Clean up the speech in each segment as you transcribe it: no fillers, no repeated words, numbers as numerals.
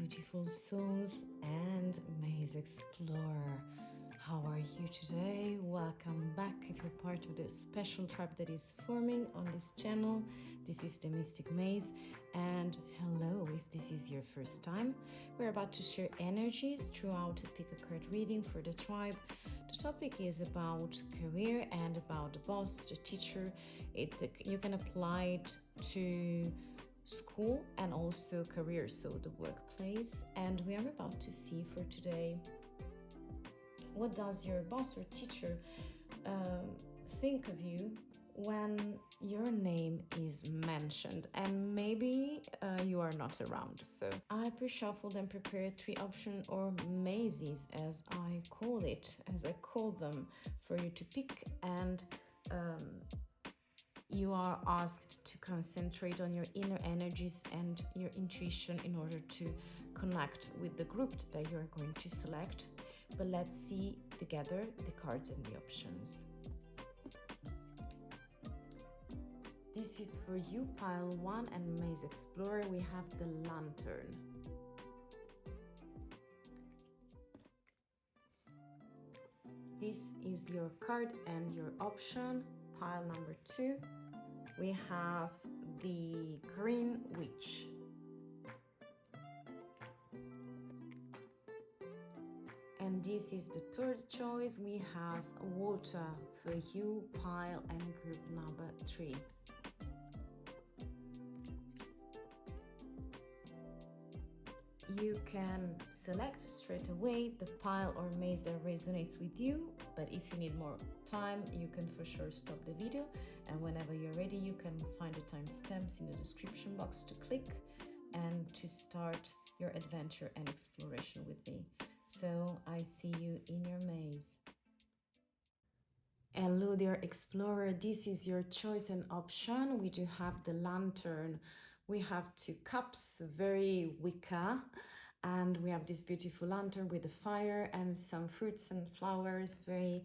beautiful souls and maze explorer. How are you today? Welcome back if you're part of the special tribe that is forming on this channel. This is the Mystic Maze, and hello if this is your first time. We're about to share energies throughout a pick a card reading for the tribe. The topic is about career and about the boss, the teacher. You can apply it to school and also career, so the workplace. And we are about to see for today, what does your boss or teacher think of you when your name is mentioned and maybe you are not around. So I pre-shuffled and prepared 3 options, or mazes as I call them, for you to pick, and you are asked to concentrate on your inner energies and your intuition in order to connect with the group that you're going to select. But let's see together the cards and the options. This is for you, pile 1 and Maze Explorer. We have the Lantern. This is your card and your option. Pile number 2, we have the Green Witch. And this is the 3rd choice. We have Water for you, pile and group number 3. You can select straight away the pile or maze that resonates with you, but if you need more time, you can for sure stop the video, and whenever you're ready, you can find the timestamps in the description box to click and to start your adventure and exploration with me. So I see you in your maze. Hello dear explorer, this is your choice and option. We do have the Lantern. We have 2 cups, very Wicca, and we have this beautiful lantern with the fire and some fruits and flowers, very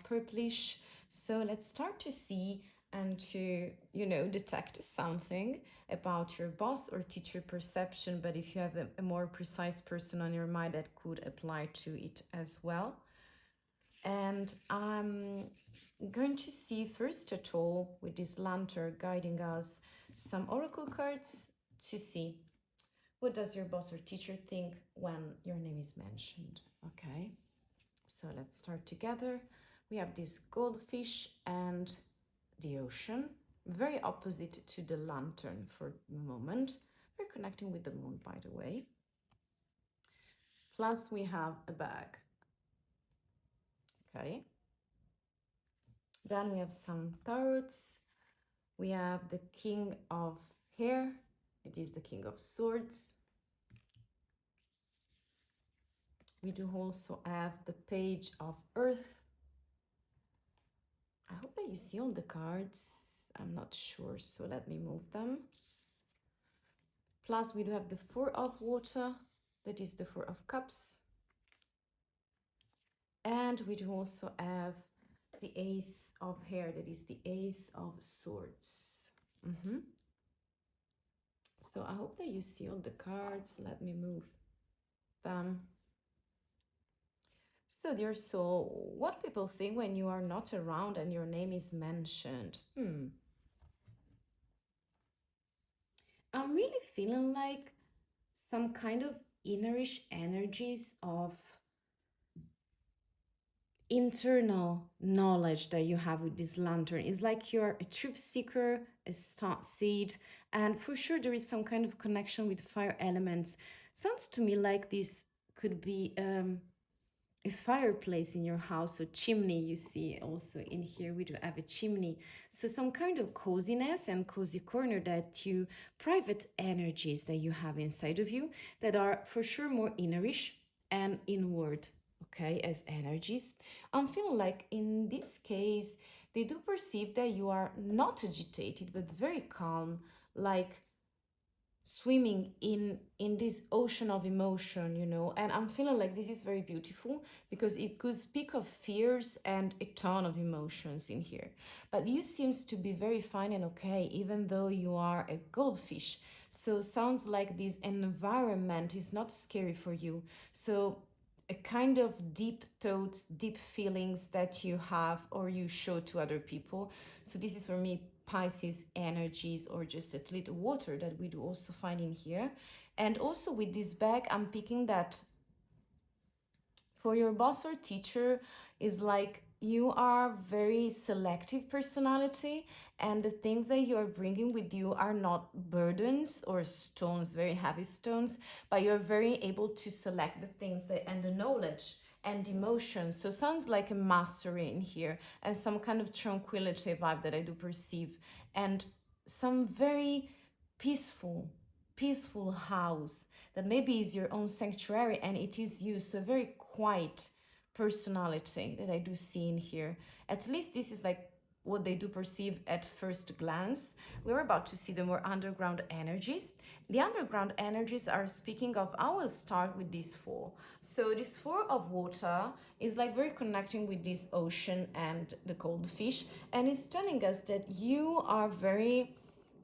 purplish. So let's start to see and to, detect something about your boss or teacher perception. But if you have a more precise person on your mind, that could apply to it as well. And I'm going to see first of all, with this lantern guiding us, some oracle cards to see what does your boss or teacher think when your name is mentioned. Okay, so let's start together. We have this goldfish and the ocean, very opposite to the lantern for the moment. We're connecting with the moon, by the way. Plus we have a bag. Okay, then we have some tarots. We have the King of Hair. It is the King of Swords. We do also have the Page of Earth. I hope that you see all the cards. I'm not sure, so let me move them. Plus we do have the 4 of Water. That is the 4 of Cups. And we do also have the Ace of Hair. That is the Ace of Swords. So I hope that you see all the cards. Let me move them. So dear soul, what people think when you are not around and your name is mentioned? I'm really feeling like some kind of innerish energies of internal knowledge that you have with this lantern. Is like you're a truth seeker, a star seed, and for sure there is some kind of connection with fire elements. Sounds to me like this could be a fireplace in your house, or chimney. You see also in here we do have a chimney, so some kind of coziness and cozy corner, that you private energies that you have inside of you that are for sure more innerish and inward. Okay, as energies, I'm feeling like in this case they do perceive that you are not agitated but very calm, like swimming in this ocean of emotion, you know. And I'm feeling like this is very beautiful because it could speak of fears and a ton of emotions in here. But you seems to be very fine and okay, even though you are a goldfish. So sounds like this environment is not scary for you. So a kind of deep thoughts, deep feelings that you have or you show to other people. So this is for me Pisces energies, or just a little water that we do also find in here. And also with this bag, I'm picking that for your boss or teacher is like you are very selective personality, and the things that you are bringing with you are not burdens or stones, very heavy stones, but you're very able to select the things that and the knowledge and emotions. So sounds like a mastery in here, and some kind of tranquility vibe that I do perceive, and some very peaceful peaceful house that maybe is your own sanctuary, and it is used to a very quiet personality that I do see in here. At least this is like what they do perceive at first glance. We're about to see the more underground energies. The underground energies are speaking of, I will start with this four. So this four of water is like very connecting with this ocean and the cold fish, and it's telling us that you are very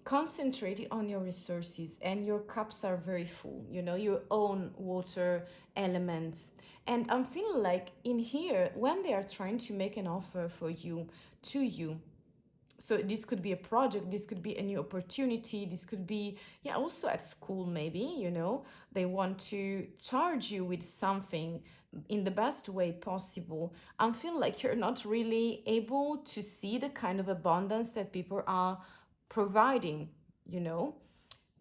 concentrated on your resources and your cups are very full, you know, your own water elements. And I'm feeling like in here, when they are trying to make an offer for you, to you, so this could be a project, this could be a new opportunity, this could be, yeah, also at school maybe, you know, they want to charge you with something in the best way possible. I'm feeling like you're not really able to see the kind of abundance that people are providing, you know,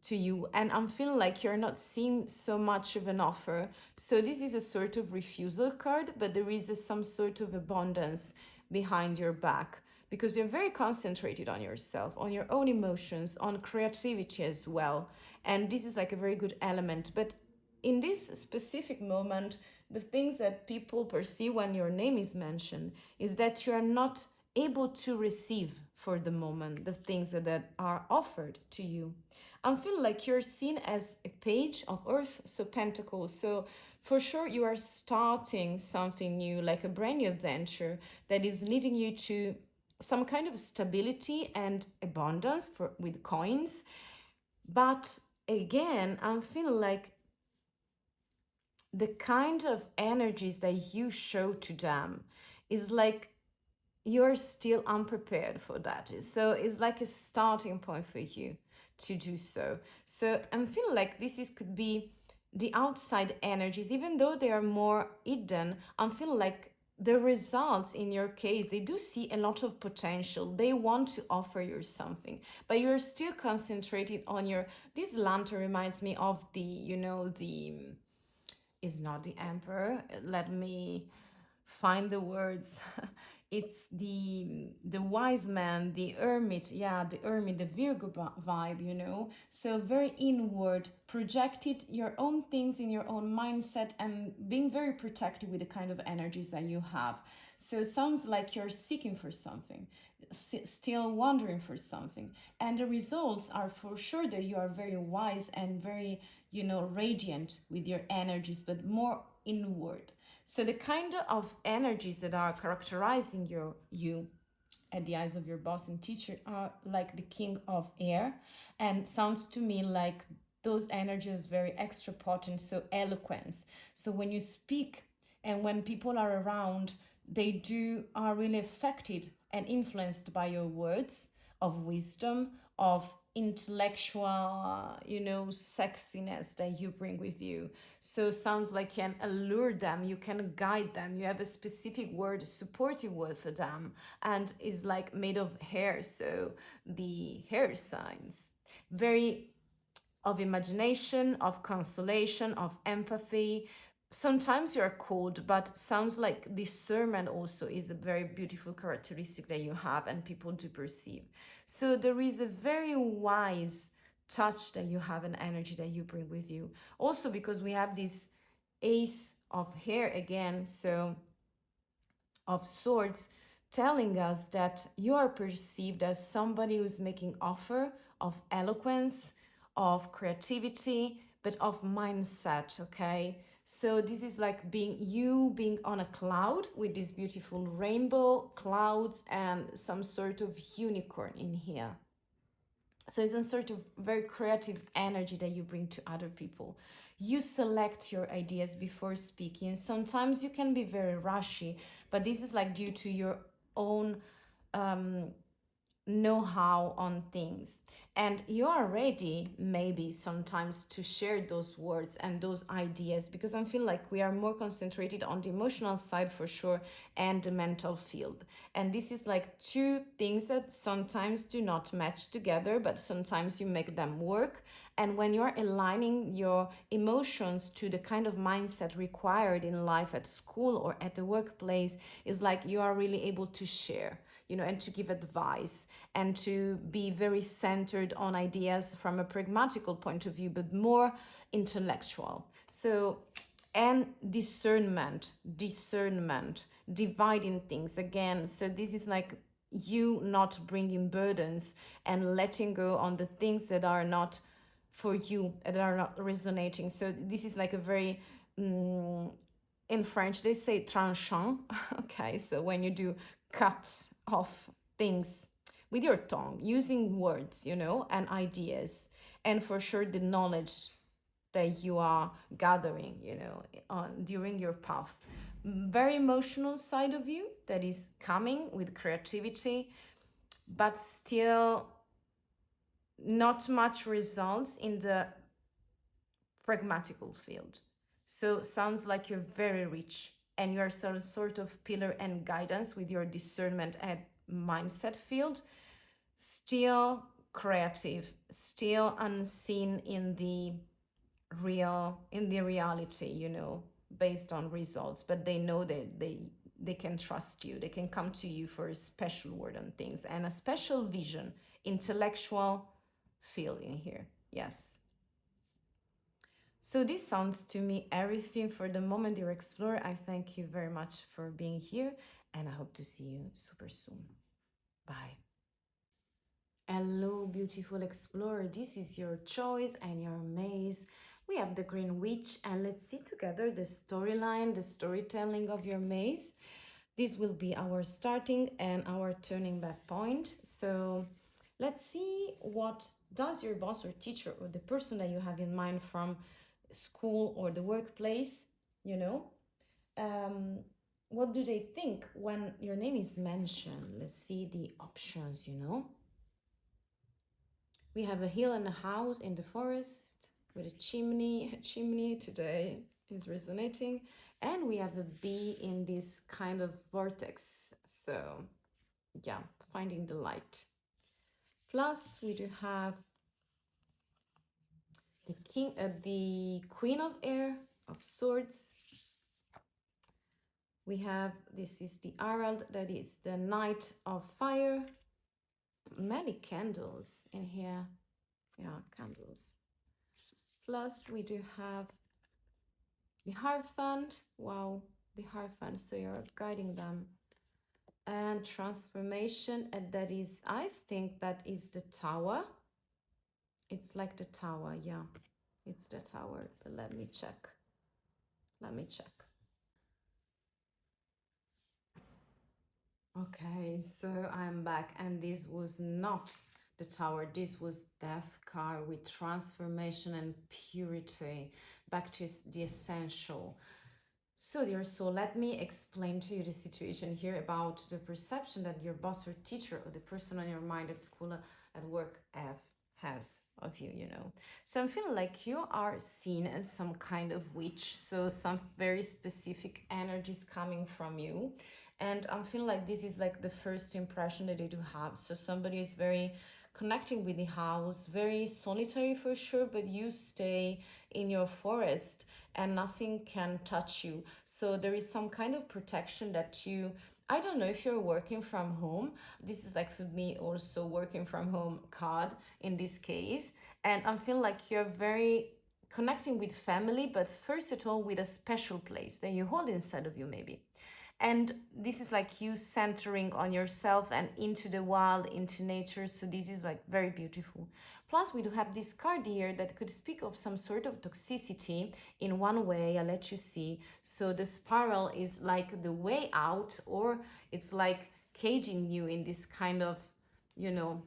to you. And I'm feeling like you're not seeing so much of an offer. So this is a sort of refusal card, but there is some sort of abundance behind your back because you're very concentrated on yourself, on your own emotions, on creativity as well. And this is like a very good element. But in this specific moment, the things that people perceive when your name is mentioned is that you are not able to receive for the moment the things that are offered to you. I'm feeling like you're seen as a page of earth, so pentacles. So for sure you are starting something new, like a brand new adventure that is leading you to some kind of stability and abundance for with coins. But again, I'm feeling like the kind of energies that you show to them is like you're still unprepared for that. So it's like a starting point for you to do so. So I'm feeling like this is could be the outside energies, even though they are more hidden. I'm feeling like the results in your case, they do see a lot of potential. They want to offer you something, but you're still concentrated on your. This lantern reminds me of the, you know, the is not the emperor. Let me find the words. It's the wise man, the hermit, yeah, the hermit, the Virgo vibe, you know. So very inward, projected your own things in your own mindset and being very protective with the kind of energies that you have. So sounds like you're seeking for something, still wondering for something, and the results are for sure that you are very wise and very, you know, radiant with your energies, but more inward. So the kind of energies that are characterizing you at the eyes of your boss and teacher are like the king of air, and sounds to me like those energies very extra potent, so eloquence. So when you speak and when people are around, they do are really affected and influenced by your words of wisdom, of intellectual, you know, sexiness that you bring with you. So sounds like you can allure them, you can guide them, you have a specific word, supportive word for them, and is like made of hair, so the hair signs. Very of imagination, of consolation, of empathy. Sometimes you're cold, but sounds like discernment also is a very beautiful characteristic that you have and people do perceive. So there is a very wise touch that you have, an energy that you bring with you. Also because we have this ace of hair again, so of swords, telling us that you are perceived as somebody who's making offer of eloquence, of creativity, but of mindset, okay? So this is like being on a cloud with this beautiful rainbow clouds and some sort of unicorn in here. So it's a sort of very creative energy that you bring to other people. You select your ideas before speaking. Sometimes you can be very rushy, but this is like due to your own know-how on things, and you are ready maybe sometimes to share those words and those ideas, because I feel like we are more concentrated on the emotional side for sure and the mental field, and this is like two things that sometimes do not match together, but sometimes you make them work. And when you're aligning your emotions to the kind of mindset required in life at school or at the workplace, is like you are really able to share, you know, and to give advice and to be very centered on ideas from a pragmatical point of view, but more intellectual. So, and discernment, dividing things again. So this is like you not bringing burdens and letting go on the things that are not for you, that are not resonating. So this is like a very in French they say tranchant. Okay, so when you do cut off things with your tongue, using words, you know, and ideas, and for sure the knowledge that you are gathering, you know, during your path. Very emotional side of you that is coming with creativity, but still not much results in the pragmatical field. So sounds like you're very rich and you are some sort of pillar and guidance with your discernment and mindset field, still creative, still unseen in the reality, you know, based on results, but they know that they can trust you, they can come to you for a special word on things and a special vision, intellectual feel in here. Yes. So this sounds to me everything for the moment, dear explorer. I thank you very much for being here, and I hope to see you super soon. Bye. Hello, beautiful explorer. This is your choice and your maze. We have the Green Witch, and let's see together the storyline, the storytelling of your maze. This will be our starting and our turning back point. So let's see, what does your boss or teacher or the person that you have in mind from school or the workplace, you know, what do they think when your name is mentioned? Let's see the options, you know. We have a hill and a house in the forest with a chimney. A chimney today is resonating. And we have a bee in this kind of vortex. So yeah, finding the light. Plus we do have the Queen of Air of Swords. We have, this is the Herald, that is the Knight of Fire. Many candles in here. Yeah, candles. Plus we do have the Hierophant. Wow, the Hierophant, so you're guiding them. And transformation, and that is, I think that is the Tower. It's like the Tower, yeah, it's the Tower, but let me check. Okay, so I'm back, and this was not the Tower, this was Death card with transformation and purity, back to the essential. So dear soul, let me explain to you the situation here about the perception that your boss or teacher or the person on your mind at school, at work has of you, you know. So I'm feeling like you are seen as some kind of witch, so some very specific energies coming from you. And I'm feeling like this is like the first impression that they do have. So somebody is very connecting with the house, very solitary for sure, but you stay in your forest and nothing can touch you. So there is some kind of protection that you, I don't know if you're working from home. This is like for me also working from home card in this case. And I feel like you're very connecting with family, but first of all with a special place that you hold inside of you maybe. And this is like you centering on yourself and into the wild, into nature. So this is like very beautiful. Plus we do have this card here that could speak of some sort of toxicity in one way. I'll let you see. So the spiral is like the way out, or it's like caging you in this kind of, you know,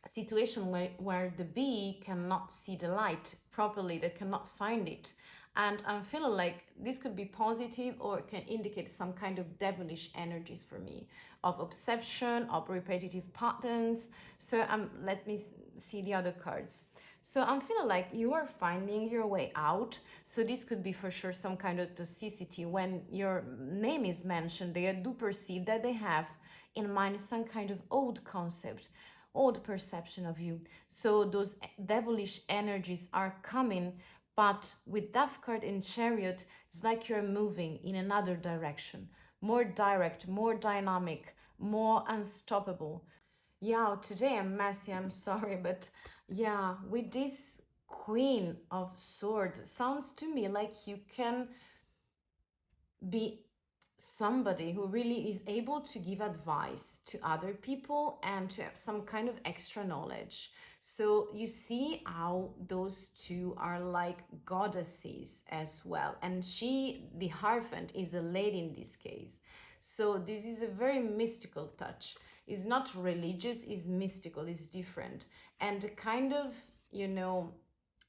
situation where the bee cannot see the light properly, they cannot find it. And I'm feeling like this could be positive or can indicate some kind of devilish energies for me, of obsession, of repetitive patterns. So let me see the other cards. So I'm feeling like you are finding your way out. So this could be for sure some kind of toxicity. When your name is mentioned, they do perceive that they have in mind some kind of old concept, old perception of you. So those devilish energies are coming, but with Death card in Chariot, it's like you're moving in another direction, more direct, more dynamic, more unstoppable. Yeah, today I'm messy, I'm sorry, but yeah, with this Queen of Swords, sounds to me like you can be somebody who really is able to give advice to other people and to have some kind of extra knowledge. So you see how those two are like goddesses as well. And she, the Hierophant, is a lady in this case. So this is a very mystical touch. It's not religious, it's mystical, it's different. And kind of, you know,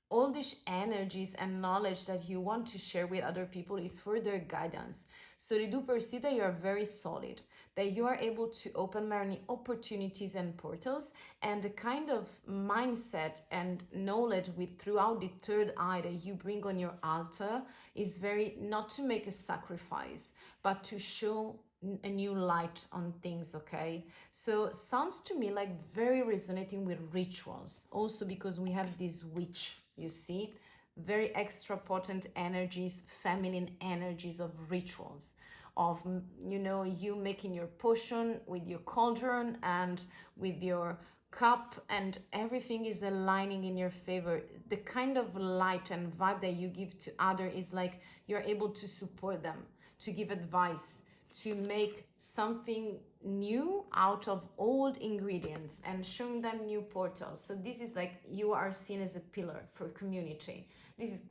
all these energies and knowledge that you want to share with other people is for their guidance. So they do perceive that you are very solid, that you are able to open many opportunities and portals, and the kind of mindset and knowledge with throughout the third eye that you bring on your altar is very, not to make a sacrifice, but to show a new light on things. Okay, so sounds to me like very resonating with rituals also, because we have this witch, you see, very extra potent energies, feminine energies of rituals, of, you know, you making your potion with your cauldron and with your cup, and everything is aligning in your favor. The kind of light and vibe that you give to other is like you're able to support them, to give advice, to make something new out of old ingredients and showing them new portals. So this is like you are seen as a pillar for community.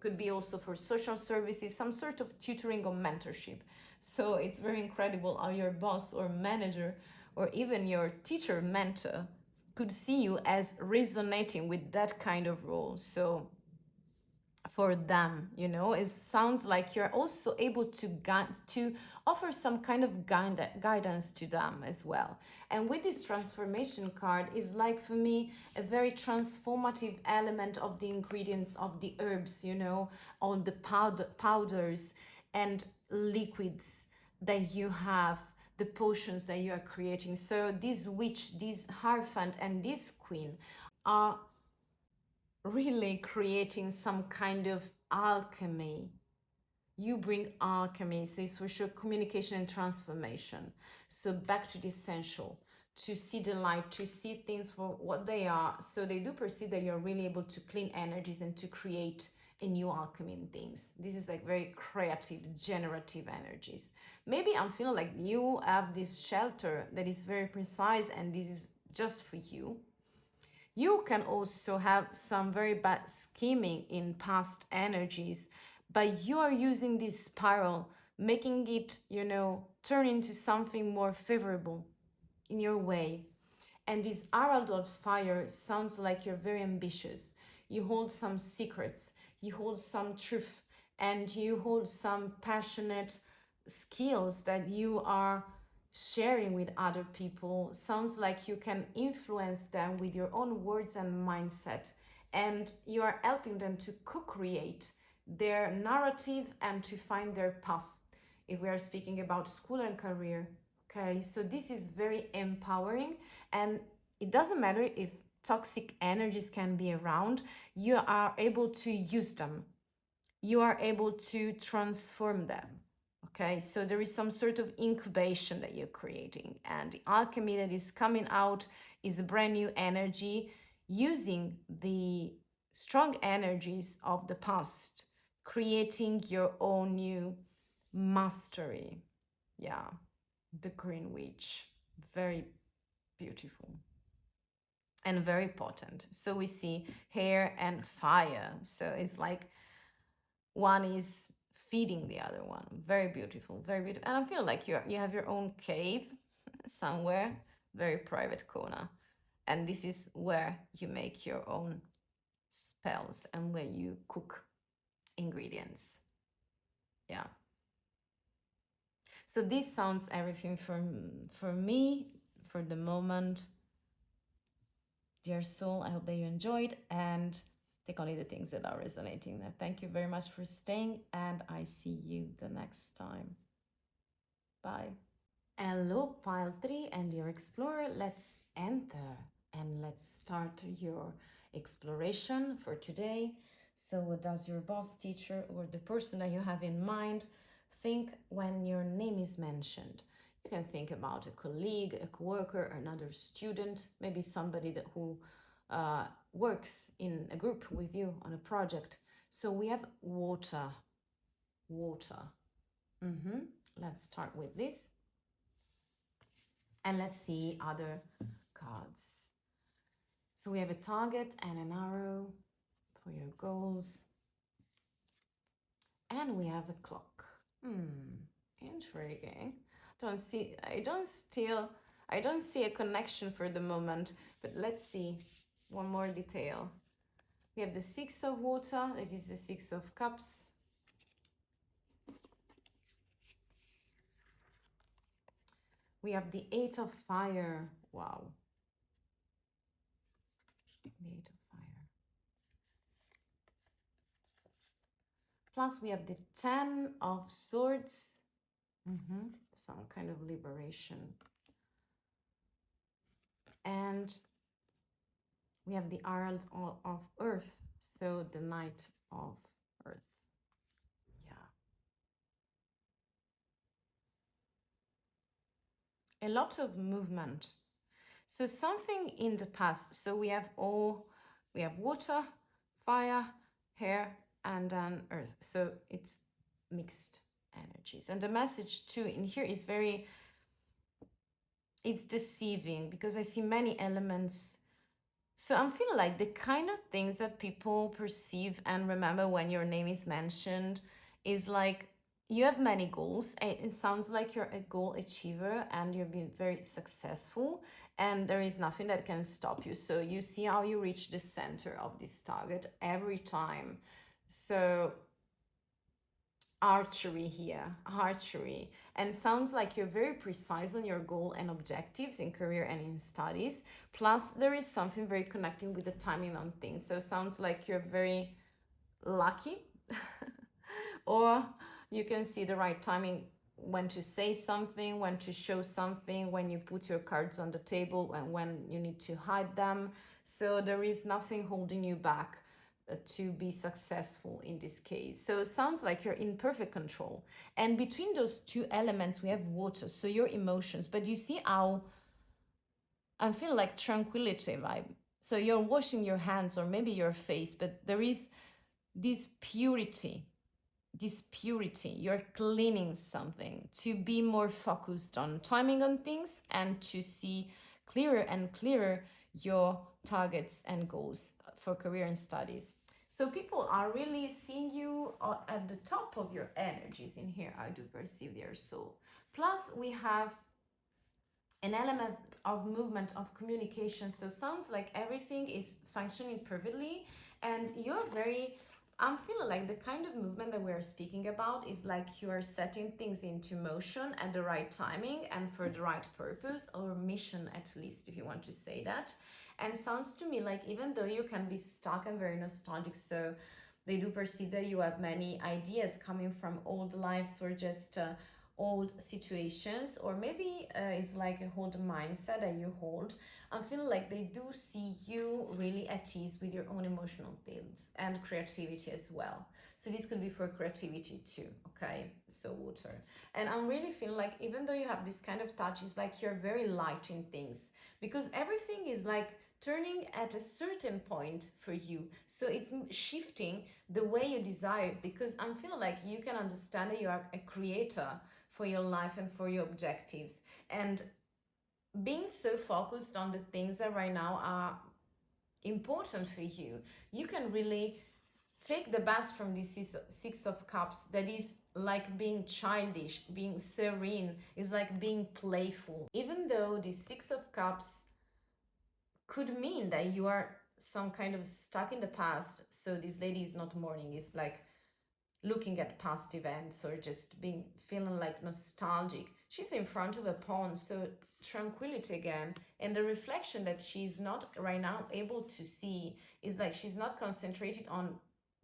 Could be also for social services, some sort of tutoring or mentorship. So it's very incredible how your boss or manager or even your teacher mentor could see you as resonating with that kind of role. So for them, you know, it sounds like you're also able to offer some kind of guidance to them as well. And with this transformation card is like, for me, a very transformative element of the ingredients of the herbs, you know, on the powders and liquids that you have, the potions that you are creating. So this witch, this Hierophant, and this queen are really creating some kind of alchemy. You bring alchemy, so it's for sure communication and transformation. So back to the essential, to see the light, to see things for what they are. So they do perceive that you're really able to clean energies and to create a new alchemy in things. This is like very creative, generative energies. Maybe I'm feeling like you have this shelter that is very precise and this is just for you. You can also have some very bad scheming in past energies, but you are using this spiral, making it, you know, turn into something more favorable in your way. And this Herald of Fire sounds like you're very ambitious. You hold some secrets, you hold some truth, and you hold some passionate skills that you are sharing with other people. Sounds like you can influence them with your own words and mindset, and you are helping them to co-create their narrative and to find their path, if we are speaking about school and career. Okay, so this is very empowering, and it doesn't matter if toxic energies can be around, you are able to use them, you are able to transform them. Okay, so there is some sort of incubation that you're creating, and the alchemy that is coming out is a brand new energy using the strong energies of the past, creating your own new mastery. Yeah, the Green Witch. Very beautiful and very potent. So we see hair and fire. So it's like one is feeding the other one. Very beautiful, very beautiful. And I feel like you have your own cave somewhere, very private corner. And this is where you make your own spells and where you cook ingredients. Yeah. So this sounds everything for me for the moment. Dear soul, I hope that you enjoyed and take only the things that are resonating. Thank you very much for staying, and I see you the next time. Bye. Hello, pile 3 and your explorer. Let's enter and let's start your exploration for today. So does your boss, teacher, or the person that you have in mind think when your name is mentioned? You can think about a colleague, a coworker, another student, maybe somebody who works in a group with you on a project. So we have water. Let's start with this. And let's see other cards. So we have a target and an arrow for your goals. And we have a clock. Intriguing. I don't see a connection for the moment, but let's see one more detail. We have the 6 of water, that is the 6 of cups. We have the 8 of fire. Wow. The 8 of fire. Plus we have the 10 of swords. Some kind of liberation. And we have the Herald of Earth, so the Knight of Earth. Yeah. A lot of movement. So something in the past. So we have water, fire, air, and then earth. So it's mixed energies. And the message too in here is it's deceiving because I see many elements. So I'm feeling like the kind of things that people perceive and remember when your name is mentioned is like you have many goals. It sounds like you're a goal achiever and you've been very successful and there is nothing that can stop you. So you see how you reach the center of this target every time. So archery here, archery, and sounds like you're very precise on your goal and objectives in career and in studies. Plus there is something very connecting with the timing on things. So sounds like you're very lucky or you can see the right timing when to say something, when to show something, when you put your cards on the table and when you need to hide them. So there is nothing holding you back to be successful in this case. So it sounds like you're in perfect control. And between those two elements, we have water, so your emotions. But you see how I'm feeling like tranquility vibe. So you're washing your hands or maybe your face, but there is this purity. You're cleaning something to be more focused on timing on things and to see clearer and clearer your targets and goals for career and studies. So people are really seeing you at the top of your energies in here. I do perceive their soul. Plus we have an element of movement, of communication. So sounds like everything is functioning perfectly and you're very, I'm feeling like the kind of movement that we're speaking about is like you are setting things into motion at the right timing and for the right purpose or mission, at least, if you want to say that. And sounds to me like even though you can be stuck and very nostalgic, so they do perceive that you have many ideas coming from old lives or just old situations, or maybe it's like a old mindset that you hold. I'm feeling like they do see you really at ease with your own emotional fields and creativity as well. So this could be for creativity too, okay? So water. And I'm really feeling like even though you have this kind of touch, it's like you're very light in things because everything is like turning at a certain point for you. So it's shifting the way you desire, because I'm feeling like you can understand that you are a creator for your life and for your objectives. And being so focused on the things that right now are important for you, you can really take the best from this Six of Cups, that is like being childish, being serene, is like being playful. Even though the Six of Cups could mean that you are some kind of stuck in the past, so this lady is not mourning, it's like looking at past events or just being feeling like nostalgic. She's in front of a pond, so tranquility again. And the reflection that she's not right now able to see is like she's not concentrated on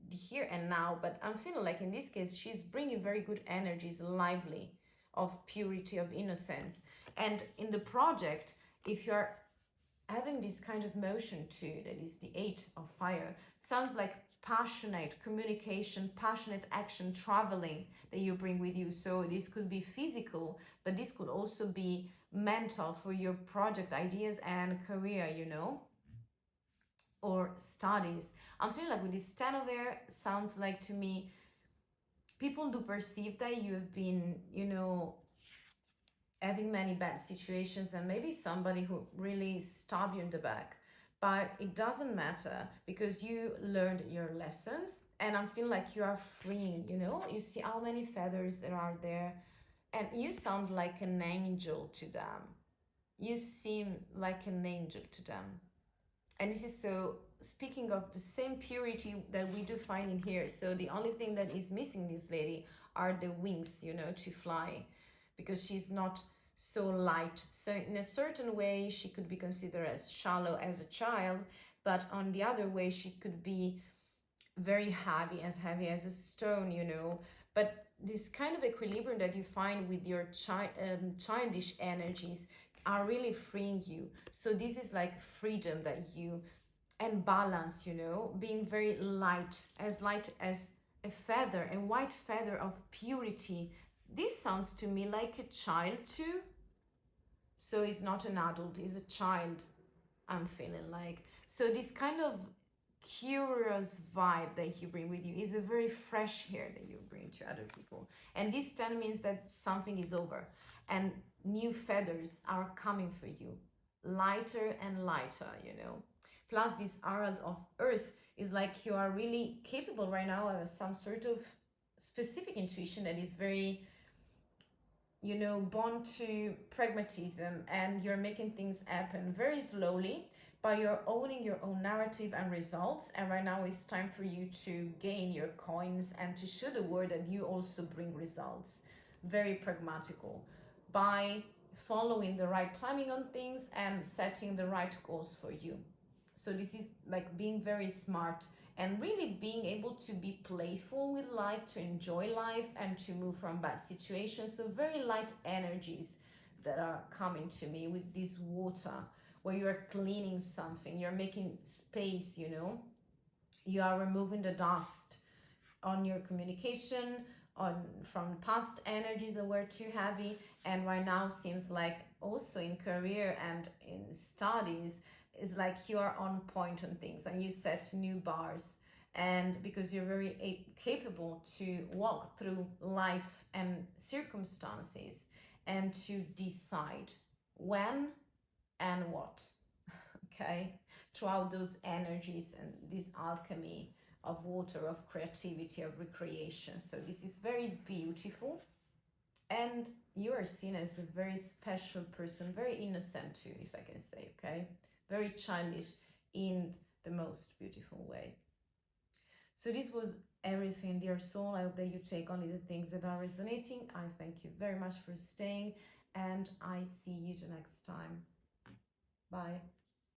the here and now, but I'm feeling like in this case she's bringing very good energies, lively, of purity, of innocence. And in the project, if you're having this kind of motion too, that is the Eight of Fire, sounds like passionate communication, passionate action, traveling that you bring with you. So this could be physical, but this could also be mental for your project ideas and career, you know, or studies. I'm feeling like with this Ten of Air, sounds like to me, people do perceive that you have been, you know, having many bad situations and maybe somebody who really stabbed you in the back. But it doesn't matter because you learned your lessons, and I'm feeling like you are freeing, you know? You see how many feathers there are there, and you sound like an angel to them. You seem like an angel to them. And this is so speaking of the same purity that we do find in here. So the only thing that is missing this lady are the wings, you know, to fly, because she's not so light. So in a certain way, she could be considered as shallow as a child, but on the other way, she could be very heavy as a stone, you know. But this kind of equilibrium that you find with your childish energies are really freeing you. So this is like freedom that you, and balance, you know, being very light as a feather, a white feather of purity. This sounds to me like a child too. So it's not an adult, it's a child, I'm feeling like. So this kind of curious vibe that you bring with you is a very fresh air that you bring to other people. And this 10 means that something is over and new feathers are coming for you, lighter and lighter, you know. Plus this Herald of Earth is like you are really capable right now of some sort of specific intuition that is very, you know, born to pragmatism, and you're making things happen very slowly, but you're owning your own narrative and results. And right now it's time for you to gain your coins and to show the world that you also bring results. Very pragmatical, by following the right timing on things and setting the right goals for you. So this is like being very smart and really being able to be playful with life, to enjoy life and to move from bad situations. So very light energies that are coming to me with this water, where you're cleaning something, you're making space, you know, you are removing the dust on your communication, on from past energies that were too heavy. And right now seems like also in career and in studies, is like you are on point on things and you set new bars, and because you're very capable to walk through life and circumstances and to decide when and what, okay, throughout those energies and this alchemy of water, of creativity, of recreation. So this is very beautiful, and you are seen as a very special person, very innocent too, if I can say, okay, very childish in the most beautiful way. So this was everything, dear soul. I hope that you take only the things that are resonating. I thank you very much for staying, and I see you the next time. Bye.